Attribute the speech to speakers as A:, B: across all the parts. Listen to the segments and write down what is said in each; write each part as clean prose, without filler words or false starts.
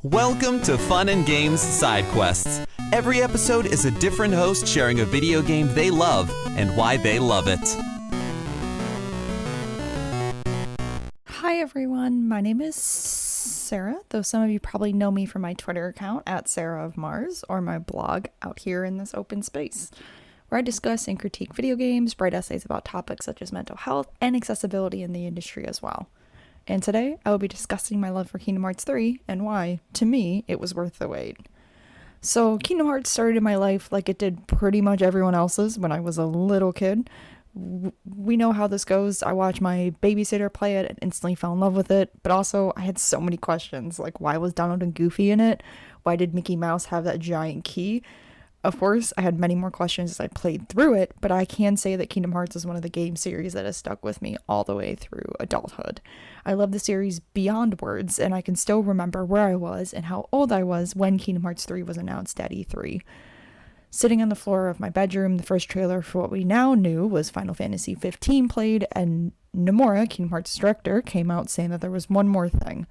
A: Welcome to Fun and Games Side Quests. Every episode is a different host sharing a video game they love and why they love it.
B: Hi everyone, my name is Sarah, though some of you probably know me from my Twitter account at Sarah of Mars or my blog Out Here in This Open Space, where I discuss and critique video games, write essays about topics such as mental health and accessibility in the industry as well. And today I will be discussing my love for Kingdom Hearts 3 and why, to me, it was worth the wait. So Kingdom Hearts started in my life like it did pretty much everyone else's when I was a little kid. We know how this goes. I watched my babysitter play it and instantly fell in love with it, but also I had so many questions, like why was Donald and Goofy in it? Why did Mickey Mouse have that giant key? Of course, I had many more questions as I played through it, but I can say that Kingdom Hearts is one of the game series that has stuck with me all the way through adulthood. I love the series beyond words, and I can still remember where I was and how old I was when Kingdom Hearts 3 was announced at E3. Sitting on the floor of my bedroom, the first trailer for what we now knew was Final Fantasy 15 played, and Nomura, Kingdom Hearts' director, came out saying that there was one more thing.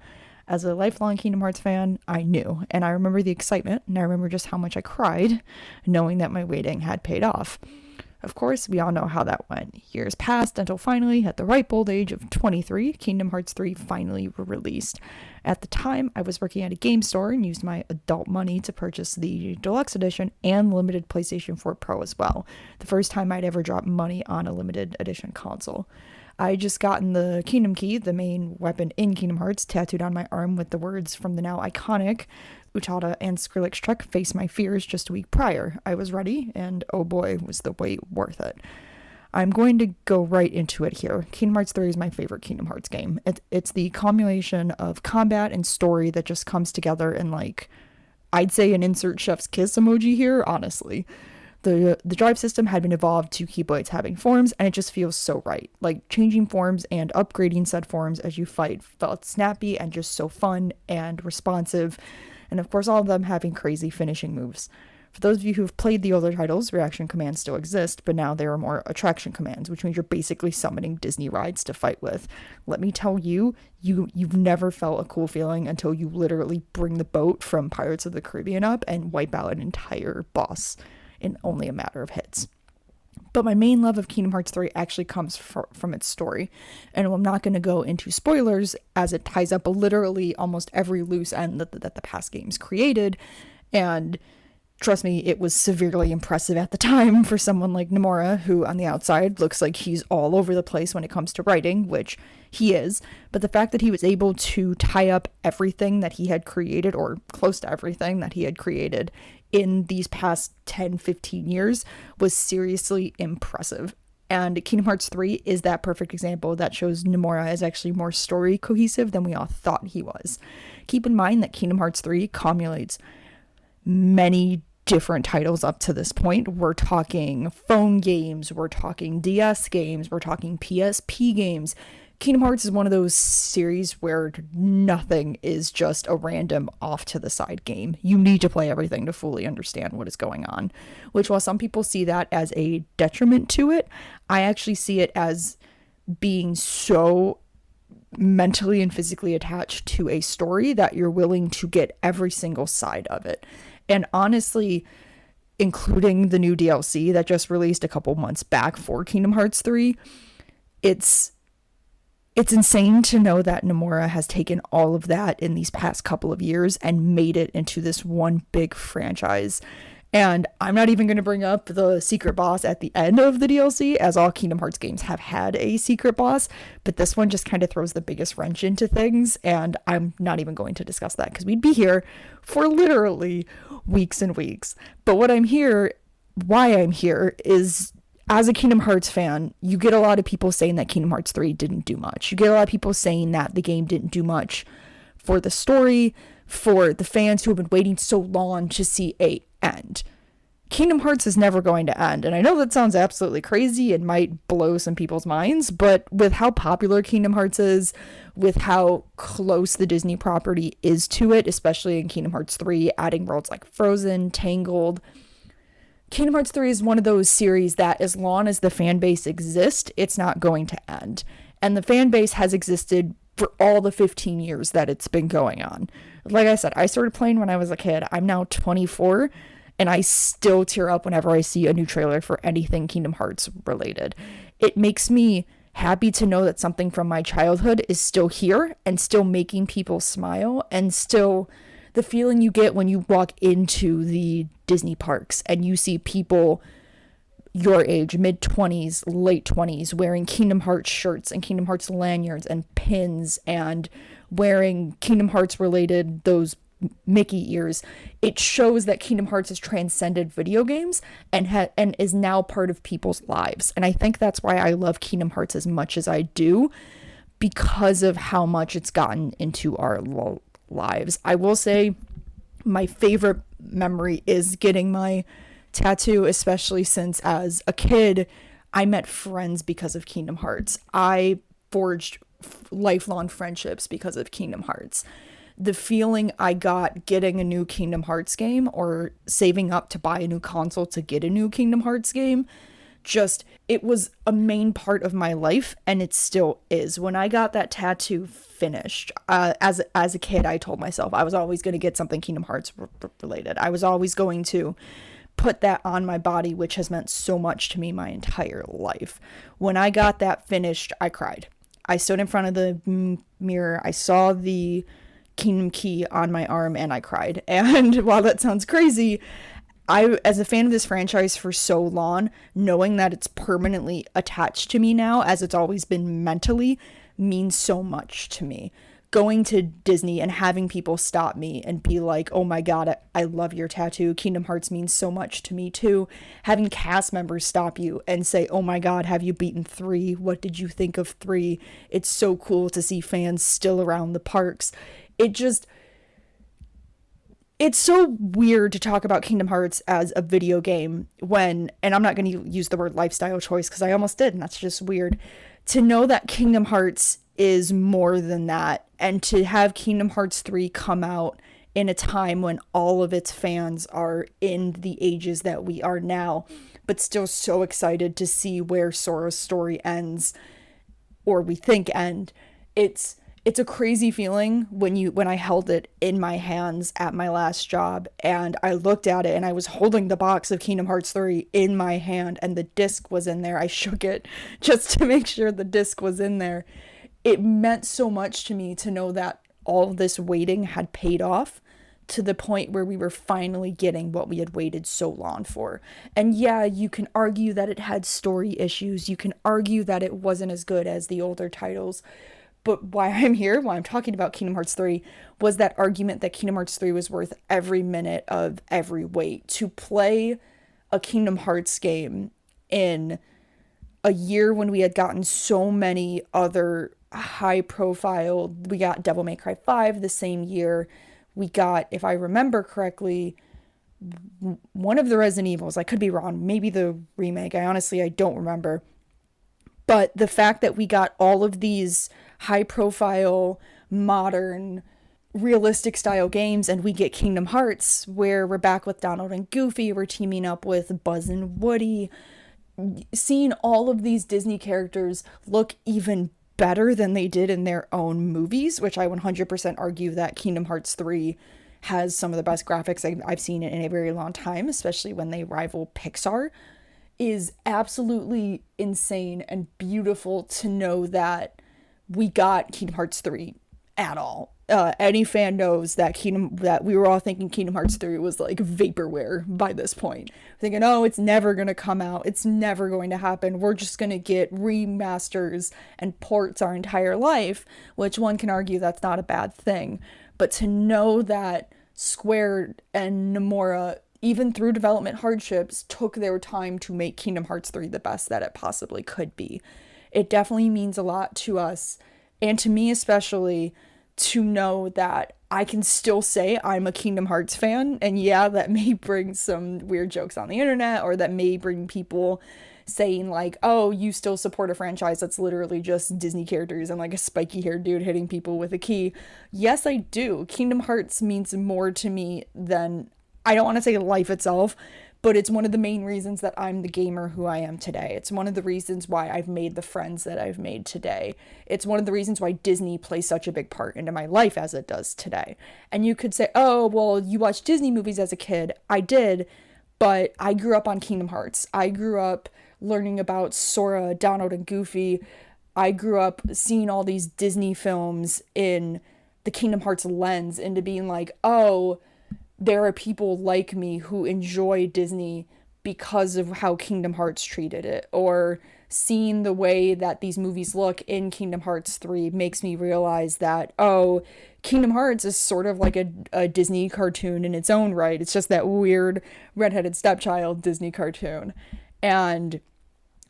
B: As a lifelong Kingdom Hearts fan, I knew, and I remember the excitement, and I remember just how much I cried, knowing that my waiting had paid off. Of course, we all know how that went. Years passed until finally, at the ripe old age of 23, Kingdom Hearts 3 finally were released. At the time, I was working at a game store and used my adult money to purchase the Deluxe Edition and limited PlayStation 4 Pro as well. The first time I'd ever dropped money on a limited edition console. I just gotten the Kingdom Key, the main weapon in Kingdom Hearts, tattooed on my arm with the words from the now iconic Utada and Skrillex track Face My Fears just a week prior. I was ready, and oh boy, was the wait worth it. I'm going to go right into it here. Kingdom Hearts 3 is my favorite Kingdom Hearts game. It's the combination of combat and story that just comes together in, like, I'd say an insert chef's kiss emoji here, honestly. The drive system had been evolved to Keyblades having forms, and it just feels so right. Like, changing forms and upgrading said forms as you fight felt snappy and just so fun and responsive, and of course all of them having crazy finishing moves. For those of you who've played the older titles, reaction commands still exist, but now there are more attraction commands, which means you're basically summoning Disney rides to fight with. Let me tell you, you've never felt a cool feeling until you literally bring the boat from Pirates of the Caribbean up and wipe out an entire boss in only a matter of hits. But my main love of Kingdom Hearts 3 actually comes from its story, and I'm not going to go into spoilers as it ties up literally almost every loose end that the past games created, and trust me, it was severely impressive at the time for someone like Nomura, who on the outside looks like he's all over the place when it comes to writing, which he is, but the fact that he was able to tie up everything that he had created, or close to everything that he had created in these past 10-15 years, was seriously impressive. And Kingdom Hearts 3 is that perfect example that shows Nomura is actually more story cohesive than we all thought he was. Keep in mind that Kingdom Hearts 3 cumulates many different titles up to this point. We're talking phone games, we're talking DS games, we're talking PSP games. Kingdom Hearts is one of those series where nothing is just a random off to the side game. You need to play everything to fully understand what is going on, which while some people see that as a detriment to it, I actually see it as being so mentally and physically attached to a story that you're willing to get every single side of it. And honestly, including the new DLC that just released a couple months back for Kingdom Hearts 3, it's insane to know that Nomura has taken all of that in these past couple of years and made it into this one big franchise. And I'm not even going to bring up the secret boss at the end of the DLC, as all Kingdom Hearts games have had a secret boss, but this one just kind of throws the biggest wrench into things, and I'm not even going to discuss that because we'd be here for literally weeks and weeks. But why I'm here is, as a Kingdom Hearts fan, you get a lot of people saying that Kingdom Hearts 3 didn't do much. You get a lot of people saying that the game didn't do much for the story, for the fans who have been waiting so long to see a end. Kingdom Hearts is never going to end, and I know that sounds absolutely crazy and might blow some people's minds, but with how popular Kingdom Hearts is, with how close the Disney property is to it, especially in Kingdom Hearts 3, adding worlds like Frozen, Tangled, Kingdom Hearts 3 is one of those series that as long as the fan base exists, it's not going to end. And the fan base has existed for all the 15 years that it's been going on. Like I said, I started playing when I was a kid. I'm now 24, and I still tear up whenever I see a new trailer for anything Kingdom Hearts related. It makes me happy to know that something from my childhood is still here and still making people smile, and still the feeling you get when you walk into the Disney parks and you see people your age, mid-20s, late 20s, wearing Kingdom Hearts shirts and Kingdom Hearts lanyards and pins and wearing Kingdom Hearts related those Mickey ears. It shows that Kingdom Hearts has transcended video games and is now part of people's lives. And I think that's why I love Kingdom Hearts as much as I do, because of how much it's gotten into our lives. I will say my favorite memory is getting my tattoo, especially since as a kid I met friends because of Kingdom Hearts. I forged lifelong friendships because of Kingdom Hearts. The feeling I got getting a new Kingdom Hearts game or saving up to buy a new console to get a new Kingdom Hearts game, it was a main part of my life, and it still is. When I got that tattoo finished, as a kid, I told myself I was always going to get something Kingdom Hearts related. I was always going to put that on my body, which has meant so much to me my entire life. When I got that finished, I cried. I stood in front of the mirror. I saw the Kingdom Key on my arm, and I cried. And while that sounds crazy, as a fan of this franchise for so long, knowing that it's permanently attached to me now, as it's always been mentally, means so much to me. Going to Disney and having people stop me and be like, oh my god, I love your tattoo. Kingdom Hearts means so much to me too. Having cast members stop you and say, oh my god, have you beaten 3? What did you think of 3? It's so cool to see fans still around the parks. It's so weird to talk about Kingdom Hearts as a video game when, and I'm not going to use the word lifestyle choice because I almost did, and that's just weird. To know that Kingdom Hearts is more than that, and to have Kingdom Hearts 3 come out in a time when all of its fans are in the ages that we are now, but still so excited to see where Sora's story ends, or we think end. It's a crazy feeling when I held it in my hands at my last job, and I looked at it and I was holding the box of Kingdom Hearts 3 in my hand and the disc was in there. I shook it just to make sure the disc was in there. It meant so much to me to know that all this waiting had paid off to the point where we were finally getting what we had waited so long for. And yeah, you can argue that it had story issues. You can argue that it wasn't as good as the older titles. But why I'm talking about Kingdom Hearts 3, was that argument that Kingdom Hearts 3 was worth every minute of every wait. To play a Kingdom Hearts game in a year when we had gotten so many other high profile, we got Devil May Cry 5 the same year. We got, if I remember correctly, one of the Resident Evils. I could be wrong. Maybe the remake. I don't remember. But the fact that we got all of these high profile, modern, realistic style games, and we get Kingdom Hearts where we're back with Donald and Goofy, we're teaming up with Buzz and Woody, seeing all of these Disney characters look even better than they did in their own movies, which I 100% argue that Kingdom Hearts 3 has some of the best graphics I've seen in a very long time, especially when they rival Pixar, is absolutely insane and beautiful to know that we got Kingdom Hearts 3 at all. Any fan knows that we were all thinking Kingdom Hearts 3 was like vaporware by this point. Thinking, oh, it's never going to come out. It's never going to happen. We're just going to get remasters and ports our entire life, which one can argue that's not a bad thing. But to know that Square and Nomura, even through development hardships, took their time to make Kingdom Hearts 3 the best that it possibly could be. It definitely means a lot to us, and to me especially, to know that I can still say I'm a Kingdom Hearts fan. And yeah, that may bring some weird jokes on the internet, or that may bring people saying like, oh, you still support a franchise that's literally just Disney characters and like a spiky haired dude hitting people with a key. Yes, I do. Kingdom Hearts means more to me than, I don't want to say life itself, but it's one of the main reasons that I'm the gamer who I am today. It's one of the reasons why I've made the friends that I've made today. It's one of the reasons why Disney plays such a big part into my life as it does today. And you could say, oh, well, you watched Disney movies as a kid. I did, but I grew up on Kingdom Hearts. I grew up learning about Sora, Donald, and Goofy. I grew up seeing all these Disney films in the Kingdom Hearts lens, into being like, oh, there are people like me who enjoy Disney because of how Kingdom Hearts treated it, or seeing the way that these movies look in Kingdom Hearts 3 makes me realize that, oh, Kingdom Hearts is sort of like a Disney cartoon in its own right. It's just that weird redheaded stepchild Disney cartoon. And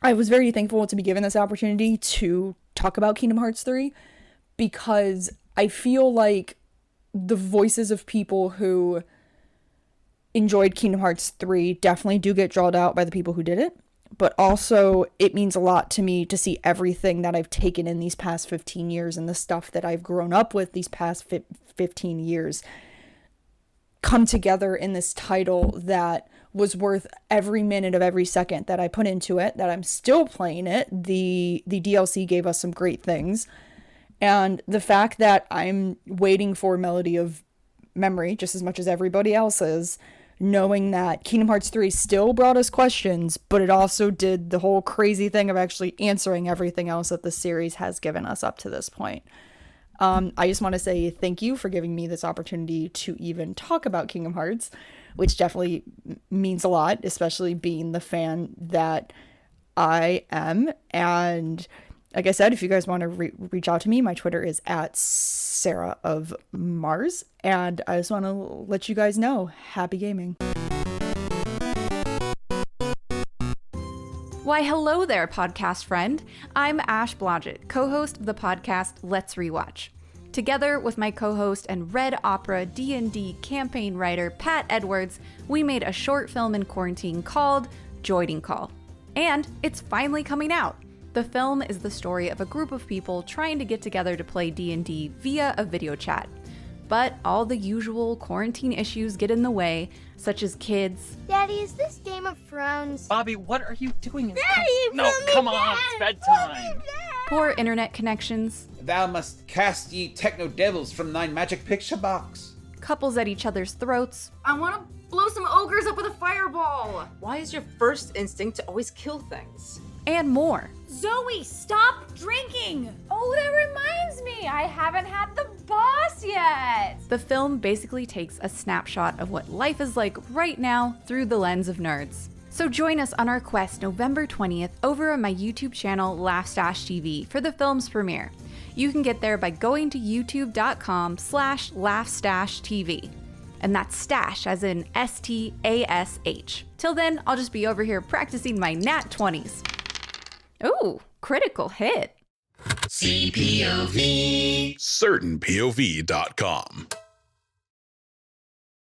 B: I was very thankful to be given this opportunity to talk about Kingdom Hearts 3, because I feel like the voices of people who enjoyed Kingdom Hearts 3 definitely do get drawn out by the people who did it, but also it means a lot to me to see everything that I've taken in these past 15 years and the stuff that I've grown up with these past 15 years come together in this title that was worth every minute of every second that I put into it, that I'm still playing it. The DLC gave us some great things. And the fact that I'm waiting for Melody of Memory just as much as everybody else is, knowing that Kingdom Hearts 3 still brought us questions, but it also did the whole crazy thing of actually answering everything else that the series has given us up to this point. I just want to say thank you for giving me this opportunity to even talk about Kingdom Hearts, which definitely means a lot, especially being the fan that I am. And like I said, if you guys want to reach out to me, my Twitter is at Sarah of Mars. And I just want to let you guys know, happy gaming.
C: Why, hello there, podcast friend. I'm Ash Blodgett, co-host of the podcast Let's Rewatch. Together with my co-host and Red Opera D&D campaign writer Pat Edwards, we made a short film in quarantine called Joining Call. And it's finally coming out. The film is the story of a group of people trying to get together to play D&D via a video chat. But all the usual quarantine issues get in the way, such as kids.
D: Daddy, is this Game of Thrones?
E: Bobby, what are you doing?
D: Daddy,
E: No, come on, it's bedtime.
C: Poor internet connections.
F: Thou must cast ye techno devils from thine magic picture box.
C: Couples at each other's throats.
G: I want to blow some ogres up with a fireball.
H: Why is your first instinct to always kill things?
C: And more.
G: Zoe, stop drinking. Oh, that reminds me. I haven't had the boss yet.
C: The film basically takes a snapshot of what life is like right now through the lens of nerds. So join us on our quest November 20th over on my YouTube channel, Laughstash TV, for the film's premiere. You can get there by going to youtube.com/laughstashtv. And that's stash as in STASH. Till then, I'll just be over here practicing my nat 20s. Ooh, critical hit.
I: CPOV. CertainPOV.com.